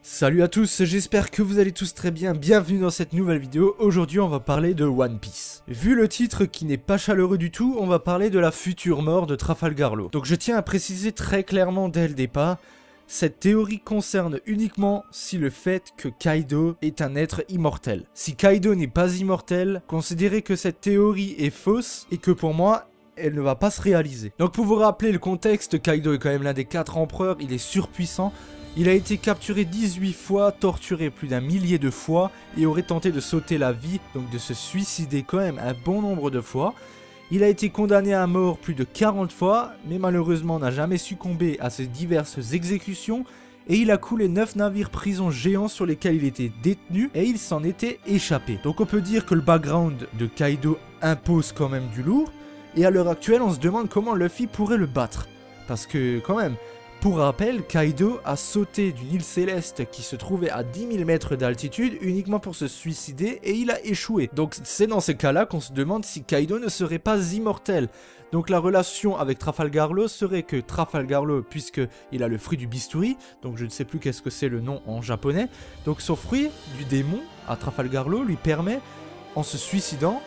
Salut à tous, j'espère que vous allez tous très bien, bienvenue dans cette nouvelle vidéo. Aujourd'hui on va parler de One Piece. Vu le titre qui n'est pas chaleureux du tout, on va parler de la future mort de Trafalgar Law. Donc je tiens à préciser très clairement dès le départ, cette théorie concerne uniquement si le fait que Kaido est un être immortel. Si Kaido n'est pas immortel, considérez que cette théorie est fausse et que pour moi, elle ne va pas se réaliser. Donc pour vous rappeler le contexte, Kaido est quand même l'un des 4 empereurs, il est surpuissant. Il a été capturé 18 fois, torturé plus d'un millier de fois et aurait tenté de sauter la vie, donc de se suicider quand même un bon nombre de fois. Il a été condamné à mort plus de 40 fois, mais malheureusement n'a jamais succombé à ces diverses exécutions. Et il a coulé 9 navires prisons géants sur lesquels il était détenu et il s'en était échappé. Donc on peut dire que le background de Kaido impose quand même du lourd. Et à l'heure actuelle on se demande comment Luffy pourrait le battre. Parce que quand même... Pour rappel, Kaido a sauté d'une île céleste qui se trouvait à 10 000 mètres d'altitude uniquement pour se suicider et il a échoué. Donc c'est dans ces cas-là qu'on se demande si Kaido ne serait pas immortel. Donc la relation avec Trafalgar Law serait que Trafalgar Law, puisqu'il a le fruit du bistouri, donc je ne sais plus qu'est-ce que c'est le nom en japonais, donc son fruit du démon à Trafalgar Law lui permet, en se suicidant,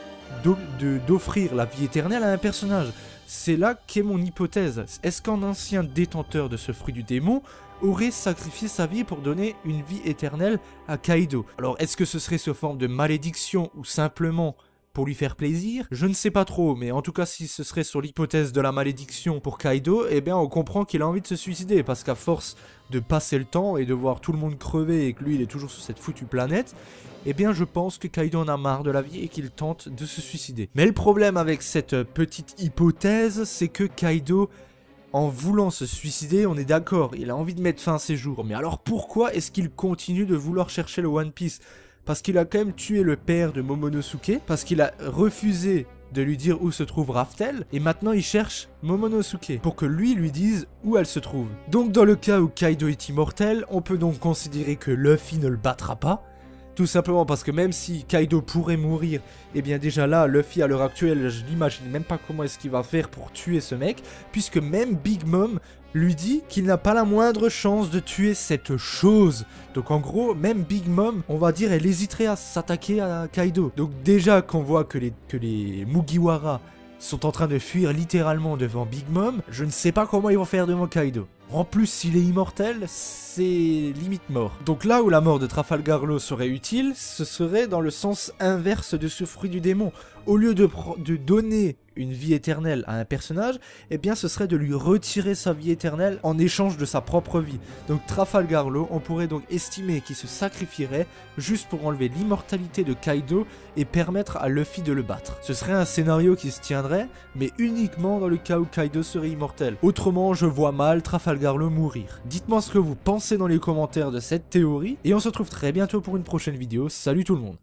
d'offrir la vie éternelle à un personnage. C'est là qu'est mon hypothèse. Est-ce qu'un ancien détenteur de ce fruit du démon aurait sacrifié sa vie pour donner une vie éternelle à Kaido? Alors est-ce que ce serait sous forme de malédiction ou simplement pour lui faire plaisir? Je ne sais pas trop, mais en tout cas si ce serait sur l'hypothèse de la malédiction pour Kaido, eh bien on comprend qu'il a envie de se suicider, parce qu'à force de passer le temps et de voir tout le monde crever et que lui il est toujours sur cette foutue planète, eh bien je pense que Kaido en a marre de la vie et qu'il tente de se suicider. Mais le problème avec cette petite hypothèse, c'est que Kaido, en voulant se suicider, on est d'accord, il a envie de mettre fin à ses jours, mais alors pourquoi est-ce qu'il continue de vouloir chercher le One Piece? Parce qu'il a quand même tué le père de Momonosuke, parce qu'il a refusé de lui dire où se trouve Raftel, et maintenant il cherche Momonosuke, pour que lui dise où elle se trouve. Donc dans le cas où Kaido est immortel, on peut donc considérer que Luffy ne le battra pas, tout simplement parce que même si Kaido pourrait mourir, et bien déjà là, Luffy à l'heure actuelle, je n'imagine même pas comment est-ce qu'il va faire pour tuer ce mec, puisque même Big Mom lui dit qu'il n'a pas la moindre chance de tuer cette chose. Donc en gros, même Big Mom, on va dire, elle hésiterait à s'attaquer à Kaido. Donc déjà qu'on voit que les Mugiwara sont en train de fuir littéralement devant Big Mom, je ne sais pas comment ils vont faire devant Kaido. En plus, s'il est immortel, c'est limite mort. Donc là où la mort de Trafalgar Law serait utile, ce serait dans le sens inverse de ce fruit du démon. Au lieu de donner une vie éternelle à un personnage, eh bien ce serait de lui retirer sa vie éternelle en échange de sa propre vie. Donc Trafalgar Law, on pourrait donc estimer qu'il se sacrifierait juste pour enlever l'immortalité de Kaido et permettre à Luffy de le battre. Ce serait un scénario qui se tiendrait, mais uniquement dans le cas où Kaido serait immortel. Autrement, je vois mal Trafalgar Law mourir. Dites-moi ce que vous pensez dans les commentaires de cette théorie, et on se retrouve très bientôt pour une prochaine vidéo. Salut tout le monde!